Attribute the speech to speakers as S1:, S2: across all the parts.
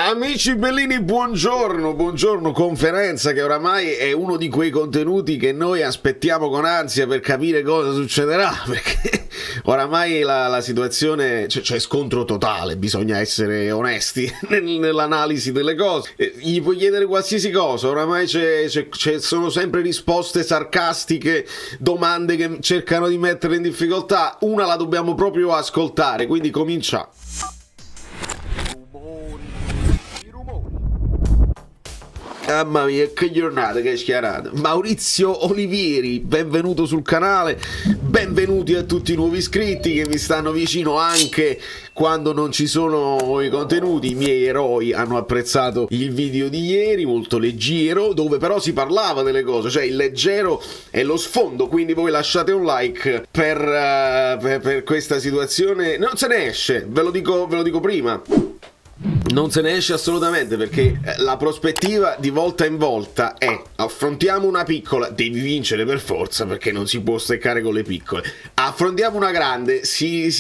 S1: Amici bellini, buongiorno, conferenza che oramai è uno di quei contenuti che noi aspettiamo con ansia per capire cosa succederà, perché oramai la situazione, c'è scontro totale, bisogna essere onesti nell'analisi delle cose. Gli puoi chiedere qualsiasi cosa, oramai sono sempre risposte sarcastiche, domande che cercano di mettere in difficoltà. Una la dobbiamo proprio ascoltare, quindi comincia. Mamma mia, che giornata, che schiarata. Maurizio Olivieri, benvenuto sul canale, benvenuti a tutti i nuovi iscritti che mi stanno vicino anche quando non ci sono i contenuti. I miei eroi hanno apprezzato il video di ieri, molto leggero, dove però si parlava delle cose, cioè il leggero è lo sfondo, quindi voi lasciate un like per questa situazione. Non se ne esce, ve lo dico prima. Non se ne esce assolutamente, perché la prospettiva di volta in volta è: affrontiamo una piccola, devi vincere per forza perché non si può steccare con le piccole. Affrontiamo una grande, si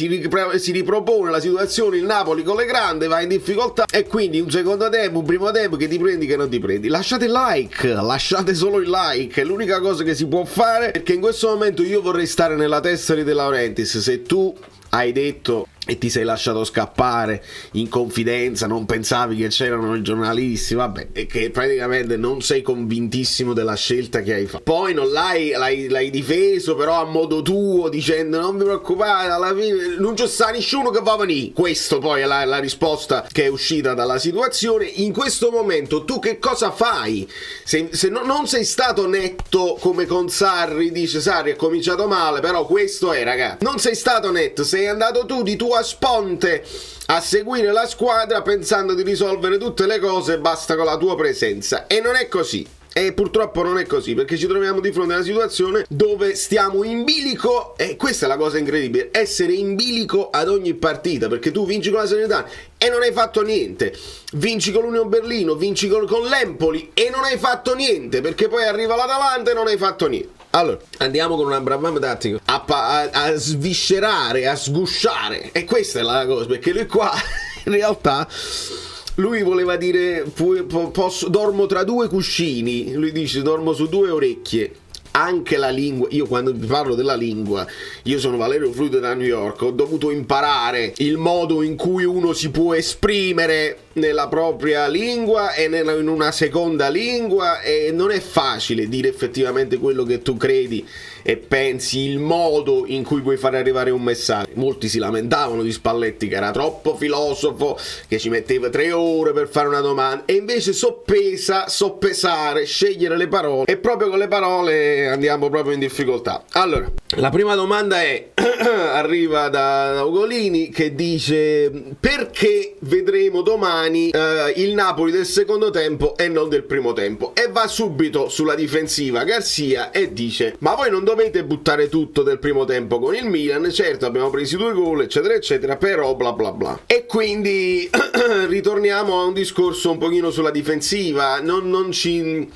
S1: ripropone la situazione, il Napoli con le grandi va in difficoltà e quindi un secondo tempo, un primo tempo, che ti prendi che non ti prendi. Lasciate il like, lasciate solo il like, è l'unica cosa che si può fare, perché in questo momento io vorrei stare nella testa di De Laurentiis. Se tu hai detto e ti sei lasciato scappare in confidenza, non pensavi che c'erano i giornalisti, vabbè, e che praticamente non sei convintissimo della scelta che hai fatto. Poi non l'hai difeso però a modo tuo, dicendo non vi preoccupate, alla fine non c'è sta nessuno che va a venire. Questo poi è la risposta che è uscita dalla situazione. In questo momento tu che cosa fai? Se non sei stato netto come con Sarri, dice Sarri è cominciato male, però questo è, ragazzi, non sei stato netto, sei andato tu di tua sponte a seguire la squadra pensando di risolvere tutte le cose, basta con la tua presenza, e non è così. E purtroppo non è così, perché ci troviamo di fronte a una situazione dove stiamo in bilico, e questa è la cosa incredibile, essere in bilico ad ogni partita, perché tu vinci con la Salernitana e non hai fatto niente, vinci con l'Unione Berlino, vinci con l'Empoli e non hai fatto niente, perché poi arriva l'Atalanta e non hai fatto niente. Allora, andiamo con un Abraham tattico a sviscerare, a sgusciare, e questa è la cosa, perché lui qua in realtà lui voleva dire dormo tra due cuscini, lui dice dormo su due orecchie. Anche la lingua, io quando vi parlo della lingua, io sono Valerio Fluido da New York, ho dovuto imparare il modo in cui uno si può esprimere nella propria lingua e in una seconda lingua, e non è facile dire effettivamente quello che tu credi e pensi, il modo in cui puoi fare arrivare un messaggio. Molti si lamentavano di Spalletti che era troppo filosofo, che ci metteva 3 ore per fare una domanda, e invece soppesare, scegliere le parole, e proprio con le parole andiamo proprio in difficoltà. Allora, la prima domanda è arriva da Ugolini, che dice: perché vedremo domani il Napoli del secondo tempo e non del primo tempo? E va subito sulla difensiva Garcia e dice: ma voi non dovete buttare tutto del primo tempo con il Milan, certo abbiamo preso 2 gol eccetera eccetera, però bla bla bla. E quindi ritorniamo a un discorso un pochino sulla difensiva, non ci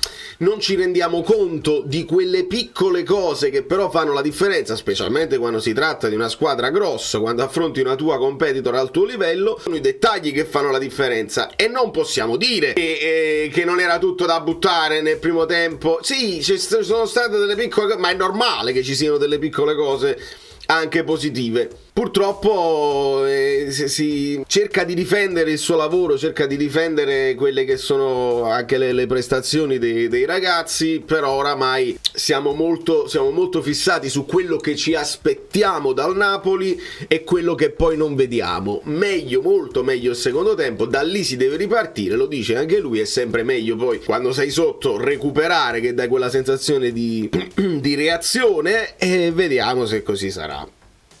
S1: rendiamo conto di quelle piccole cose che però fanno la differenza, specialmente quando si tratta di una squadra grossa, quando affronti una tua competitor al tuo livello. Sono i dettagli che fanno la differenza, e non possiamo dire che non era tutto da buttare nel primo tempo. Sì, ci sono state delle piccole cose, ma è normale che ci siano delle piccole cose anche positive. Purtroppo si cerca di difendere il suo lavoro, cerca di difendere quelle che sono anche le prestazioni dei ragazzi, però oramai siamo molto fissati su quello che ci aspettiamo dal Napoli e quello che poi non vediamo. Meglio, molto meglio il secondo tempo, da lì si deve ripartire, lo dice anche lui, è sempre meglio poi quando sei sotto recuperare, che dai quella sensazione di reazione, e vediamo se così sarà.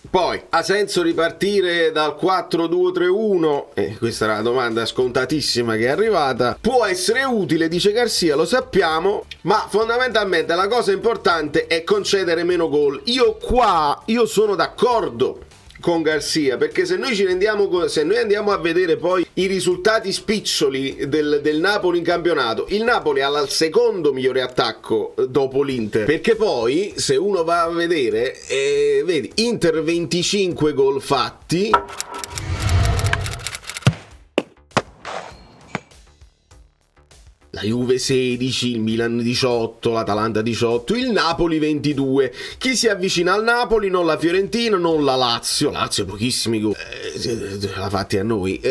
S1: Poi, ha senso ripartire dal 4-2-3-1? Questa è una domanda scontatissima che è arrivata. Può essere utile, dice Garcia, lo sappiamo, ma fondamentalmente la cosa importante è concedere meno gol. Io sono d'accordo con Garcia, perché se noi andiamo a vedere poi i risultati spiccioli del Napoli in campionato, il Napoli ha il secondo migliore attacco dopo l'Inter, perché poi se uno va a vedere vedi Inter 25 gol fatti, la Juve 16, il Milan 18, l'Atalanta 18, il Napoli 22. Chi si avvicina al Napoli? Non la Fiorentina, non la Lazio pochissimi gol, l'ha fatti a noi,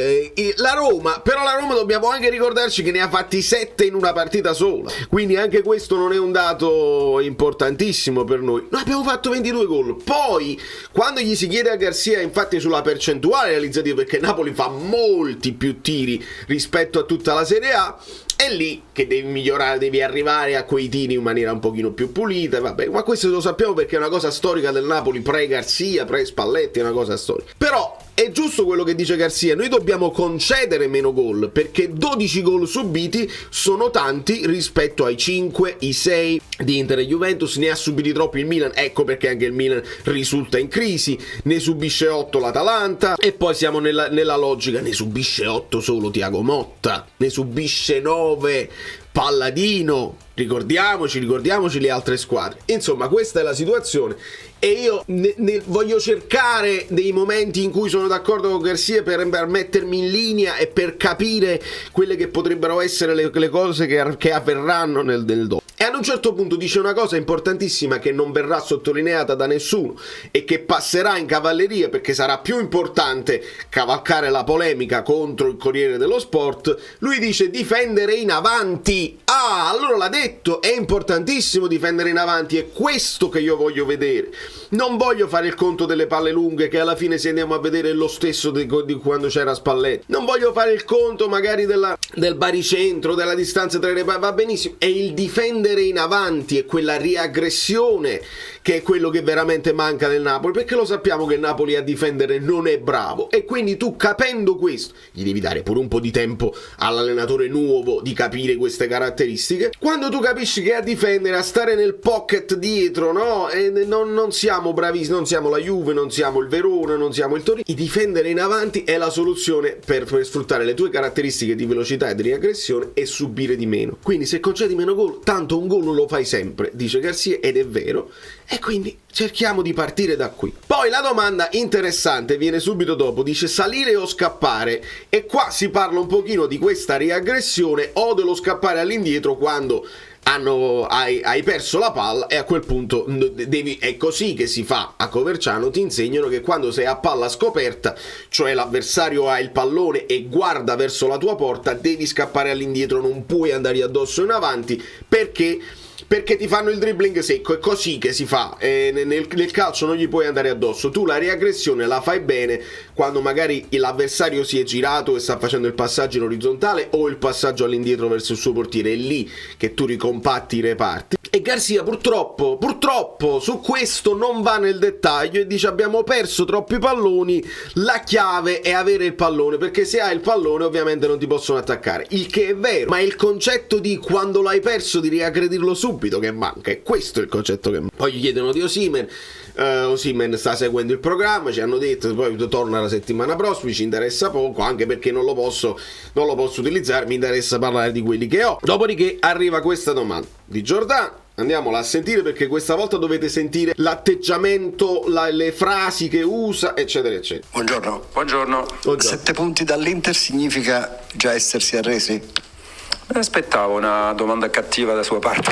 S1: la Roma, però la Roma dobbiamo anche ricordarci che ne ha fatti 7 in una partita sola, quindi anche questo non è un dato importantissimo per noi. Noi abbiamo fatto 22 gol. Poi quando gli si chiede a Garcia infatti sulla percentuale realizzativa, perché Napoli fa molti più tiri rispetto a tutta la Serie A, è lì che devi migliorare, devi arrivare a quei tiri in maniera un pochino più pulita, vabbè, ma questo lo sappiamo perché è una cosa storica del Napoli, pre-Garcia, pre-Spalletti, è una cosa storica. Però è giusto quello che dice Garcia, noi dobbiamo concedere meno gol, perché 12 gol subiti sono tanti rispetto ai 5, i 6 di Inter e Juventus. Ne ha subiti troppi il Milan, ecco perché anche il Milan risulta in crisi, ne subisce 8 l'Atalanta, e poi siamo nella logica, ne subisce 8 solo Thiago Motta, ne subisce 9 Palladino, ricordiamoci le altre squadre. Insomma, questa è la situazione e io voglio cercare dei momenti in cui sono d'accordo con Garcia per mettermi in linea e per capire quelle che potrebbero essere le cose che avverranno nel dopo. E ad un certo punto dice una cosa importantissima che non verrà sottolineata da nessuno e che passerà in cavalleria, perché sarà più importante cavalcare la polemica contro il Corriere dello Sport. Lui dice difendere in avanti. Ah, allora l'ha detto, è importantissimo difendere in avanti, è questo che io voglio vedere. Non voglio fare il conto delle palle lunghe, che alla fine, se andiamo a vedere, è lo stesso di quando c'era Spalletti. Non voglio fare il conto magari del baricentro, della distanza tra le palle, va benissimo. È il difendere in avanti, è quella riaggressione che è quello che veramente manca nel Napoli, perché lo sappiamo che il Napoli a difendere non è bravo, e quindi tu, capendo questo, gli devi dare pure un po' di tempo all'allenatore nuovo di capire queste caratteristiche. Quando tu capisci che a difendere, a stare nel pocket dietro, no? E non siamo bravissimi, non siamo la Juve, non siamo il Verona, non siamo il Torino. Difendere in avanti è la soluzione per sfruttare le tue caratteristiche di velocità e di riaggressione e subire di meno. Quindi se concedi meno gol, tanto un gol lo fai sempre, dice Garcia, ed è vero. E quindi cerchiamo di partire da qui. Poi la domanda interessante viene subito dopo, dice salire o scappare, e qua si parla un pochino di questa riaggressione o dello scappare all'indietro quando hai perso la palla, e a quel punto è così che si fa a Coverciano. Ti insegnano che quando sei a palla scoperta, cioè l'avversario ha il pallone e guarda verso la tua porta, devi scappare all'indietro, non puoi andare addosso in avanti, perché ti fanno il dribbling secco. È così che si fa, nel calcio non gli puoi andare addosso. Tu la riaggressione la fai bene quando magari l'avversario si è girato e sta facendo il passaggio in orizzontale o il passaggio all'indietro verso il suo portiere, è lì che tu ricompatti i reparti. E Garcia purtroppo su questo non va nel dettaglio e dice abbiamo perso troppi palloni, la chiave è avere il pallone, perché se hai il pallone ovviamente non ti possono attaccare, il che è vero, ma è il concetto di quando l'hai perso di riaggredirlo subito che manca, e questo è il concetto che manca. Poi gli chiedono di Osimhen. Osimhen sta seguendo il programma, ci hanno detto, poi torna la settimana prossima, ci interessa poco, anche perché non lo posso utilizzare, mi interessa parlare di quelli che ho. Dopodiché arriva questa domanda di Giordano. Andiamola a sentire, perché questa volta dovete sentire l'atteggiamento, le frasi che usa, eccetera eccetera.
S2: Buongiorno. 7 punti dall'Inter significa già essersi arresi?
S3: Aspettavo una domanda cattiva da sua parte.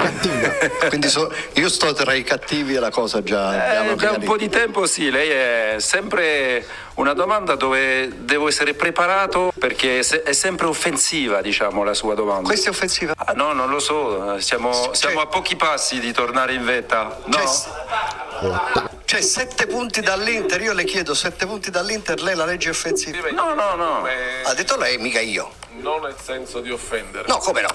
S2: Quindi io sto tra i cattivi e la cosa già
S3: da un po' di tempo sì, lei è sempre una domanda dove devo essere preparato, perché è sempre offensiva, diciamo, la sua domanda.
S2: Questa è offensiva?
S3: No, non lo so, siamo a pochi passi di tornare in vetta, no?
S2: Cioè 7 punti dall'Inter, io le chiedo 7 punti dall'Inter, lei la legge offensiva?
S3: No.
S2: Ha detto lei, mica io.
S4: Non nel senso di offendere.
S2: No, come no?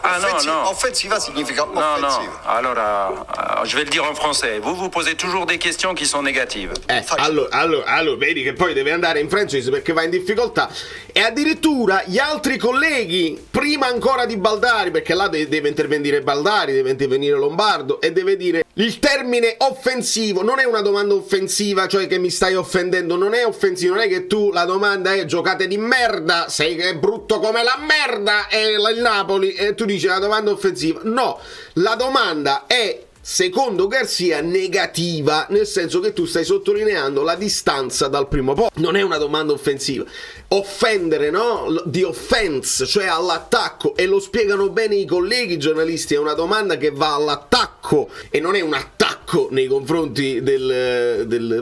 S2: Offensiva significa offensiva.
S3: Non. Allora, je vais le dire en français. Vous posez toujours des questions qui sont négatives.
S1: Allora, vedi che poi deve andare in francese perché va in difficoltà. E addirittura gli altri colleghi, prima ancora di Baldari, perché là deve intervenire Baldari, deve intervenire Lombardo, e deve dire il termine offensivo. Non è una domanda offensiva, cioè che mi stai offendendo, non è offensivo, non è che tu, la domanda è giocate di merda, sei che è brutto come la merda, e il Napoli, e tu dici la domanda offensiva. No, la domanda è secondo Garcia negativa, nel senso che tu stai sottolineando la distanza dal primo posto. Non è una domanda offensiva. Offendere, no? Di offense, cioè all'attacco, e lo spiegano bene i colleghi giornalisti, è una domanda che va all'attacco e non è un attacco nei confronti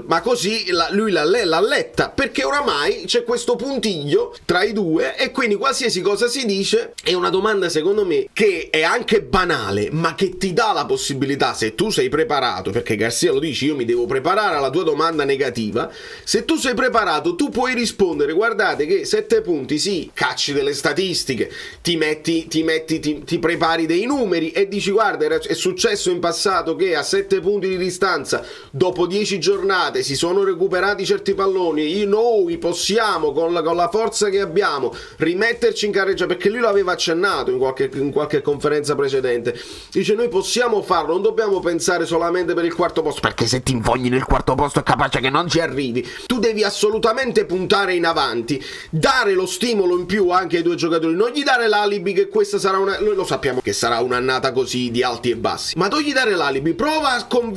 S1: ma così lui l'ha letta, perché oramai c'è questo puntiglio tra i due e quindi qualsiasi cosa si dice è una domanda, secondo me, che è anche banale, ma che ti dà la possibilità, se tu sei preparato, perché Garcia lo dice, io mi devo preparare alla tua domanda negativa, se tu sei preparato tu puoi rispondere, guardate che 7 punti, sì, cacci delle statistiche, ti prepari dei numeri e dici, guarda, è successo in passato che a 7 punti di distanza dopo 10 giornate si sono recuperati certi palloni, noi possiamo con la forza che abbiamo rimetterci in carreggia, perché lui l'aveva accennato in qualche conferenza precedente, dice noi possiamo farlo, non dobbiamo pensare solamente per il quarto posto, perché se ti infogli nel quarto posto è capace che non ci arrivi, tu devi assolutamente puntare in avanti, dare lo stimolo in più anche ai due giocatori, non gli dare l'alibi che questa sarà noi lo sappiamo che sarà un'annata così di alti e bassi, ma non gli dare l'alibi, prova a convincere.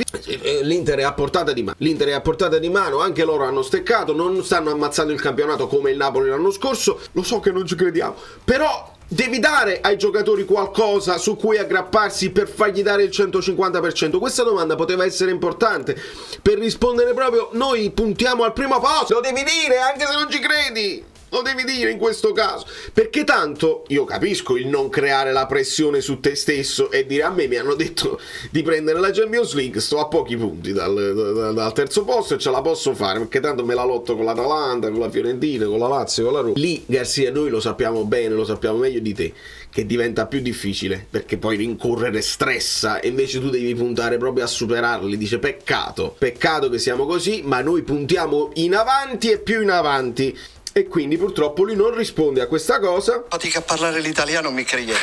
S1: L'Inter è a portata di mano, anche loro hanno steccato, non stanno ammazzando il campionato come il Napoli l'anno scorso, lo so che non ci crediamo, però devi dare ai giocatori qualcosa su cui aggrapparsi per fargli dare il 150%. Questa domanda poteva essere importante per rispondere proprio, noi puntiamo al primo posto, lo devi dire anche se non ci credi, lo devi dire in questo caso, perché tanto io capisco il non creare la pressione su te stesso e dire a me mi hanno detto di prendere la Champions League, sto a pochi punti dal terzo posto e ce la posso fare, perché tanto me la lotto con l'Atalanta, con la Fiorentina, con la Lazio, con la Roma. Lì Garcia, noi lo sappiamo bene, lo sappiamo meglio di te, che diventa più difficile, perché poi rincorrere stressa e invece tu devi puntare proprio a superarli. Dice peccato che siamo così, ma noi puntiamo in avanti e più in avanti. E quindi purtroppo lui non risponde a questa cosa.
S2: Fatica a parlare l'italiano, mi credeva.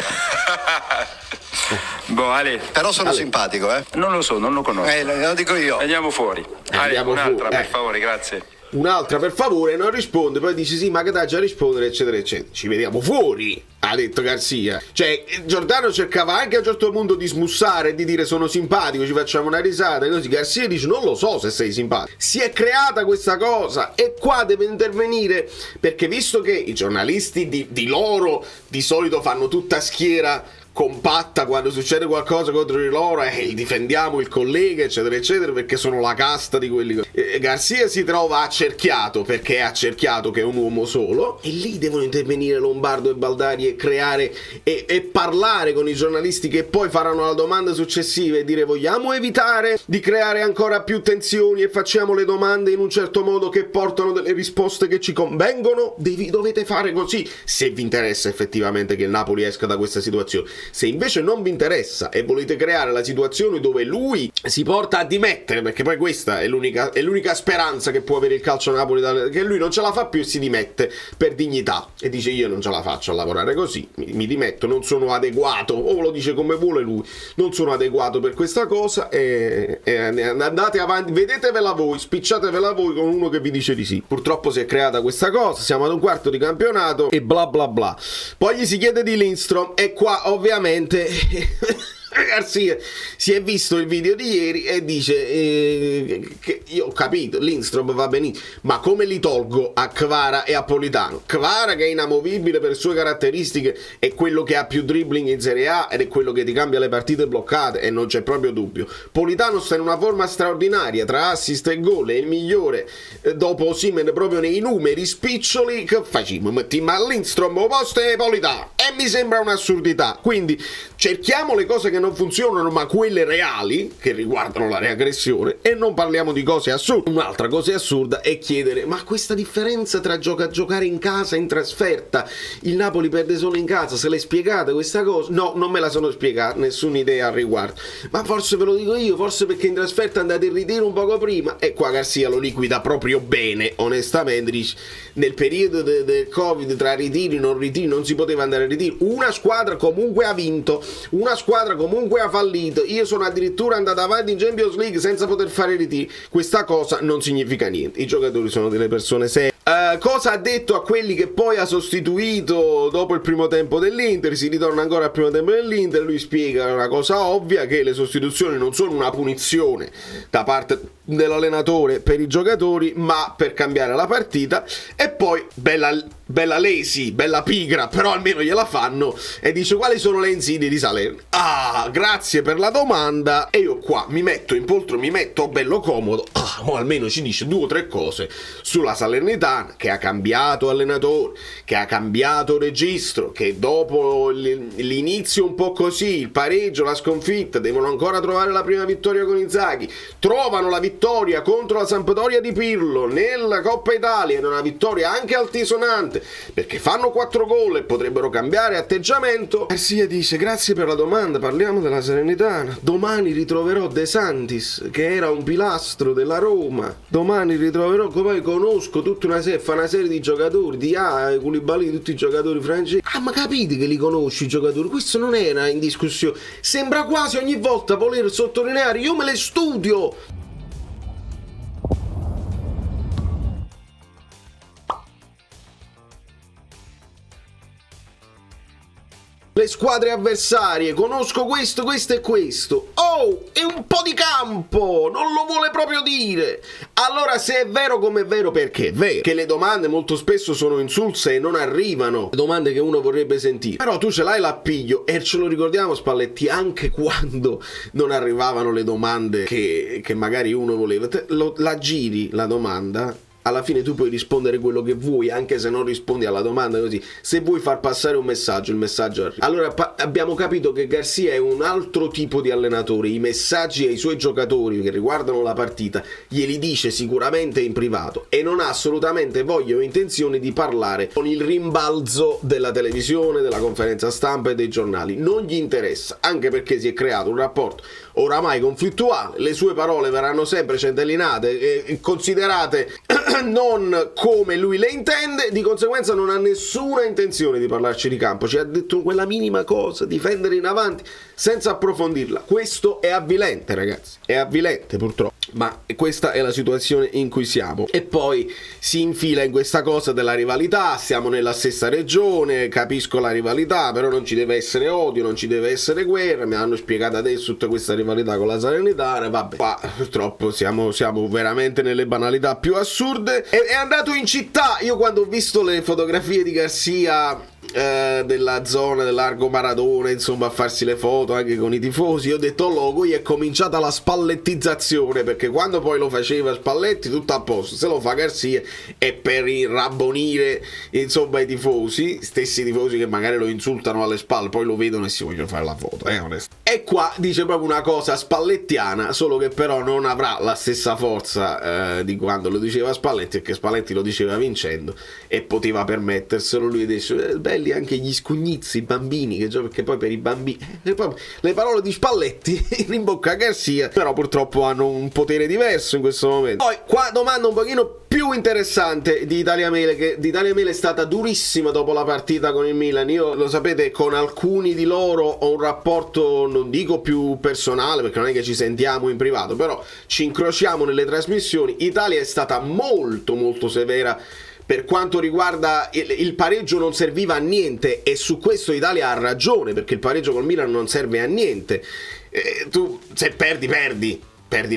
S3: Boh, Ale.
S2: Però sono simpatico, eh?
S3: Non lo so, non lo conosco.
S2: Lo dico io.
S3: Andiamo fuori. Ale, un'altra per favore, grazie.
S1: Un'altra per favore, non risponde, poi dice sì, ma che dai già rispondere, eccetera eccetera. Ci vediamo fuori, ha detto Garcia. Cioè Giordano cercava anche a un certo punto di smussare e di dire sono simpatico, ci facciamo una risata, così Garcia dice non lo so se sei simpatico. Si è creata questa cosa e qua deve intervenire, perché visto che i giornalisti di loro di solito fanno tutta schiera compatta quando succede qualcosa contro di loro e difendiamo il collega eccetera eccetera, perché sono la casta di quelli. Garcia si trova accerchiato, perché è accerchiato che è un uomo solo, e lì devono intervenire Lombardo e Baldari e creare e parlare con i giornalisti che poi faranno la domanda successiva e dire vogliamo evitare di creare ancora più tensioni e facciamo le domande in un certo modo che portano delle risposte che ci convengono. Dovete fare così se vi interessa effettivamente che il Napoli esca da questa situazione. Se invece non vi interessa e volete creare la situazione dove lui si porta a dimettere, perché poi questa è l'unica speranza che può avere il calcio Napoli, che lui non ce la fa più e si dimette per dignità e dice io non ce la faccio a lavorare così, mi dimetto, non sono adeguato, o lo dice come vuole lui, non sono adeguato per questa cosa e andate avanti, vedetevela voi, spicciatevela voi con uno che vi dice di sì. Purtroppo si è creata questa cosa, siamo ad un quarto di campionato e bla bla bla. Poi gli si chiede di Lindstrom e qua ovviamente Garcia si è visto il video di ieri e dice che io ho capito, Lindstrom va benissimo, ma come li tolgo a Kvara e a Politano? Kvara, che è inamovibile per sue caratteristiche, è quello che ha più dribbling in Serie A ed è quello che ti cambia le partite bloccate e non c'è proprio dubbio. Politano sta in una forma straordinaria, tra assist e gol è il migliore dopo Osimhen proprio nei numeri spiccioli. Che facciamo? Mettiamo a Lindstrom o posto e Politano e mi sembra un'assurdità. Quindi cerchiamo le cose che non funzionano, ma quelle reali che riguardano la reaggressione, e non parliamo di cose assurde. Un'altra cosa assurda è chiedere ma questa differenza tra giocare in casa e in trasferta, il Napoli perde solo in casa, se l'hai spiegata questa cosa? No, non me la sono spiegata, nessuna idea al riguardo, ma forse ve lo dico io, forse perché in trasferta andate in ritiro un poco prima, e qua Garcia lo liquida proprio bene, onestamente, dice nel periodo del Covid tra ritiri non si poteva andare a ritiro, una squadra comunque ha vinto, una squadra comunque ha fallito, io sono addirittura andato avanti in Champions League senza poter fare ritiri. Questa cosa non significa niente, i giocatori sono delle persone serie. Cosa ha detto a quelli che poi ha sostituito dopo il primo tempo dell'Inter? Si ritorna ancora al primo tempo dell'Inter, lui spiega una cosa ovvia, che le sostituzioni non sono una punizione da parte dell'allenatore per i giocatori, ma per cambiare la partita. E poi bella lesi, bella pigra, però almeno gliela fanno, e dice: quali sono le insidie di Salerno? Grazie per la domanda. E io qua mi metto in poltrona, mi metto bello comodo, o almeno ci dice 2 o 3 cose sulla Salernitana, che ha cambiato allenatore, che ha cambiato registro, che dopo l'inizio un po' così, il pareggio, la sconfitta, devono ancora trovare la prima vittoria con Inzaghi, trovano la vittoria contro la Sampdoria di Pirlo nella Coppa Italia, è una vittoria anche altisonante, perché fanno 4 gol e potrebbero cambiare atteggiamento. Garcia dice: grazie per la domanda, parliamo della Salernitana. Domani ritroverò De Santis, che era un pilastro della Roma. Domani ritroverò, come conosco tutta una serie di giocatori, di Koulibaly, tutti i giocatori francesi. Ma capite che li conosci i giocatori? Questo non era in discussione. Sembra quasi ogni volta voler sottolineare: io me le studio. Le squadre avversarie, conosco questo e questo. E un po' di campo, non lo vuole proprio dire. Allora, se è vero come è vero, perché è vero che le domande molto spesso sono insulse e non arrivano, le domande che uno vorrebbe sentire. Però tu ce l'hai l'appiglio, e ce lo ricordiamo, Spalletti, anche quando non arrivavano le domande che magari uno voleva, la giri la domanda. Alla fine tu puoi rispondere quello che vuoi, anche se non rispondi alla domanda, così. Se vuoi far passare un messaggio, il messaggio arriva. Allora abbiamo capito che Garcia è un altro tipo di allenatore. I messaggi ai suoi giocatori che riguardano la partita glieli dice sicuramente in privato, e non ha assolutamente voglia o intenzione di parlare con il rimbalzo della televisione, della conferenza stampa e dei giornali. Non gli interessa, anche perché si è creato un rapporto oramai conflittuale. Le sue parole verranno sempre centellinate e considerate non come lui le intende, di conseguenza non ha nessuna intenzione di parlarci di campo. Ci ha detto quella minima cosa, difendere in avanti, senza approfondirla. Questo è avvilente, ragazzi, è avvilente purtroppo, ma questa è la situazione in cui siamo. E poi si infila in questa cosa della rivalità: siamo nella stessa regione, capisco la rivalità, però non ci deve essere odio, non ci deve essere guerra. Mi hanno spiegato adesso tutta questa rivalità con la Salernitana, vabbè, qua purtroppo siamo veramente nelle banalità più assurde. È andato in città. Io quando ho visto le fotografie di Garcia della zona del Largo Maradona, insomma, a farsi le foto anche con i tifosi, ho detto: logo, è cominciata la spallettizzazione, perché quando poi lo faceva Spalletti tutto a posto, se lo fa Garcia è per rabbonire, insomma, i tifosi, stessi tifosi che magari lo insultano alle spalle, poi lo vedono e si vogliono fare la foto, onesto. E qua dice proprio una cosa spallettiana, solo che però non avrà la stessa forza di quando lo diceva Spalletti, perché Spalletti lo diceva vincendo e poteva permetterselo. Lui dice: belli anche gli scugnizi, i bambini, perché poi per i bambini le parole di Spalletti in bocca a Garcia, però purtroppo hanno un potere diverso in questo momento. Poi qua domanda un pochino più interessante di Italia Mail, che di Italia Mail è stata durissima dopo la partita con il Milan. Io, lo sapete, con alcuni di loro ho un rapporto, non dico più personale, perché non è che ci sentiamo in privato, però ci incrociamo nelle trasmissioni. Italia è stata molto molto severa per quanto riguarda il pareggio. Non serviva a niente, e su questo Italia ha ragione, perché il pareggio col Milan non serve a niente. Tu se perdi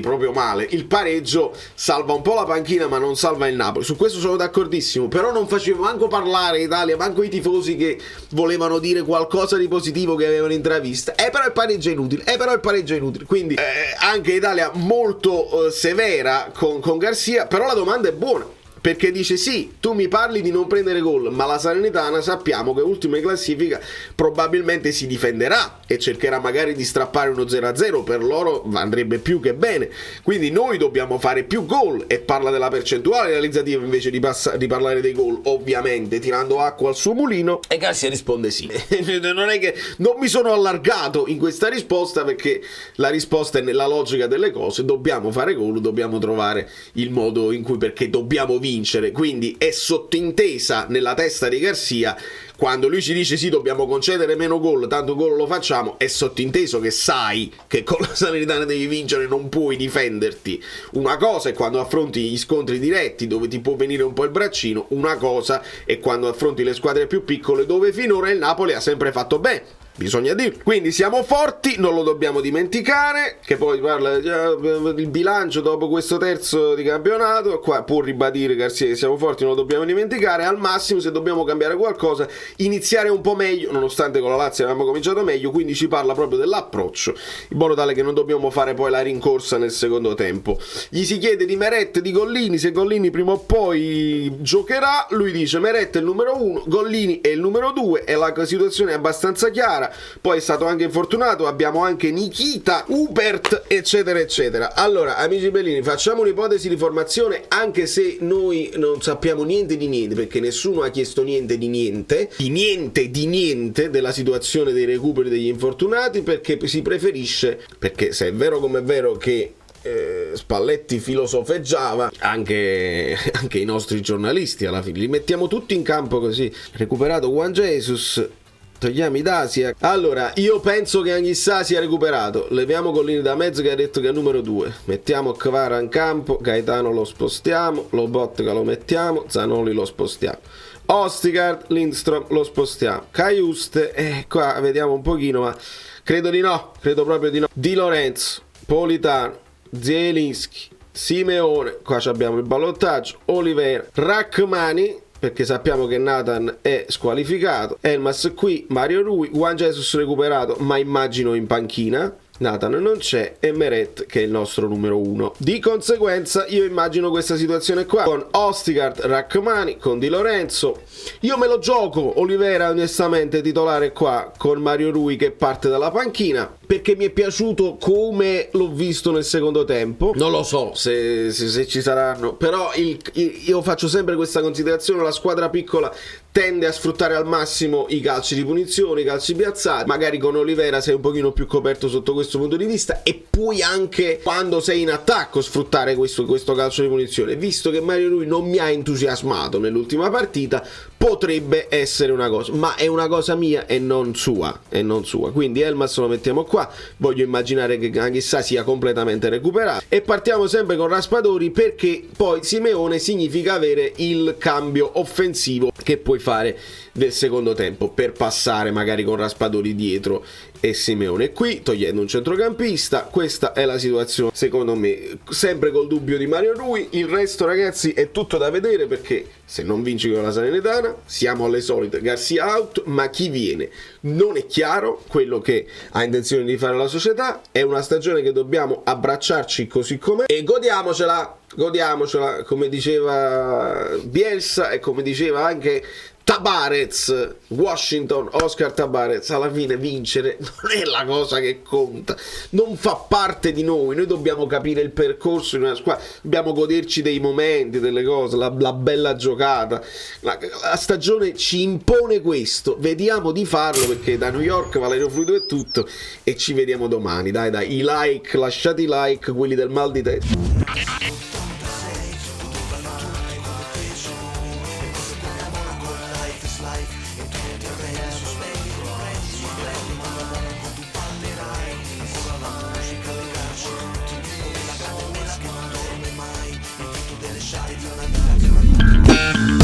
S1: proprio male. Il pareggio salva un po' la panchina, ma non salva il Napoli. Su questo sono d'accordissimo, però non faceva manco parlare Italia, manco i tifosi che volevano dire qualcosa di positivo che avevano intravista. Però il pareggio è inutile. Quindi anche Italia molto severa con Garcia. Però la domanda è buona, perché dice: sì, tu mi parli di non prendere gol, ma la Salernitana sappiamo che ultima in classifica probabilmente si difenderà e cercherà magari di strappare uno 0-0, per loro andrebbe più che bene, quindi noi dobbiamo fare più gol, e parla della percentuale realizzativa invece di parlare dei gol, ovviamente tirando acqua al suo mulino. E Garcia risponde sì. Non è che non mi sono allargato in questa risposta, perché la risposta è nella logica delle cose: dobbiamo fare gol, dobbiamo trovare il modo in cui, perché dobbiamo vincere. vincere, quindi è sottintesa nella testa di Garcia. Quando lui ci dice sì, dobbiamo concedere meno gol, tanto gol lo facciamo, è sottinteso che sai che con la Salernitana devi vincere, non puoi difenderti. Una cosa è quando affronti gli scontri diretti dove ti può venire un po' il braccino, una cosa è quando affronti le squadre più piccole dove finora il Napoli ha sempre fatto bene. Bisogna dirlo. Quindi siamo forti, non lo dobbiamo dimenticare. Che poi parla il bilancio dopo questo terzo di campionato. Qua può ribadire Garcia che siamo forti, non lo dobbiamo dimenticare. Al massimo, se dobbiamo cambiare qualcosa, iniziare un po' meglio, nonostante con la Lazio avevamo cominciato meglio. Quindi ci parla proprio dell'approccio, in modo tale che non dobbiamo fare poi la rincorsa nel secondo tempo. Gli si chiede di Meret, di Gollini, se Gollini prima o poi giocherà. Lui dice Meret è il numero 1, Gollini è il numero 2, e la situazione è abbastanza chiara. Poi è stato anche infortunato, abbiamo anche Nikita, Hubert, eccetera eccetera. Allora, amici bellini, facciamo un'ipotesi di formazione, anche se noi non sappiamo niente di niente, perché nessuno ha chiesto niente di niente della situazione dei recuperi degli infortunati, perché si preferisce, perché se è vero come è vero che Spalletti filosofeggiava, anche i nostri giornalisti alla fine li mettiamo tutti in campo così. Recuperato Juan Jesus, togliamo i Dasia. Allora, io penso che Anghissà sia recuperato. Leviamo Gollini da mezzo, che ha detto che è numero 2. Mettiamo Kvara in campo, Gaetano lo spostiamo, Lobotka lo mettiamo, Zanoli lo spostiamo, Ostigard, Lindstrom lo spostiamo, Caiuste, qua vediamo un pochino, ma credo proprio di no. Di Lorenzo, Politano, Zielinski, Simeone, qua abbiamo il ballottaggio, Oliveira, Rachmani, perché sappiamo che Nathan è squalificato, Elmas qui, Mario Rui, Juan Jesus recuperato ma immagino in panchina, Nathan non c'è, e Meret che è il nostro numero 1. Di conseguenza io immagino questa situazione qua con Ostigard, Rachmani, con Di Lorenzo. Io me lo gioco Oliveira onestamente titolare qua con Mario Rui che parte dalla panchina, perché mi è piaciuto come l'ho visto nel secondo tempo. Non lo so se ci saranno, però io faccio sempre questa considerazione: la squadra piccola tende a sfruttare al massimo i calci di punizione, i calci piazzati. Magari con Oliveira sei un pochino più coperto sotto questo punto di vista, e puoi anche quando sei in attacco sfruttare questo calcio di punizione. Visto che Mario Rui non mi ha entusiasmato nell'ultima partita, potrebbe essere una cosa, ma è una cosa mia e non sua. Quindi Elmas lo mettiamo qua, voglio immaginare che Anghissà sia completamente recuperato, e partiamo sempre con Raspadori, perché poi Simeone significa avere il cambio offensivo che puoi fare del secondo tempo per passare magari con Raspadori dietro e Simeone qui, togliendo un centrocampista. Questa è la situazione secondo me, sempre col dubbio di Mario Rui. Il resto ragazzi è tutto da vedere, perché se non vinci con la Salernitana siamo alle solite Garcia out, ma chi viene non è chiaro quello che ha intenzione di fare la società. È una stagione che dobbiamo abbracciarci così com'è e godiamocela, come diceva Bielsa e come diceva anche Tabarez, Washington, Oscar Tabarez. Alla fine vincere non è la cosa che conta, non fa parte di noi dobbiamo capire il percorso di una squadra, dobbiamo goderci dei momenti, delle cose, la bella giocata. La stagione ci impone questo, vediamo di farlo, perché da New York Valerio Fluido è tutto, e ci vediamo domani. Dai, i like, lasciate i like, quelli del mal di testa.
S5: Di una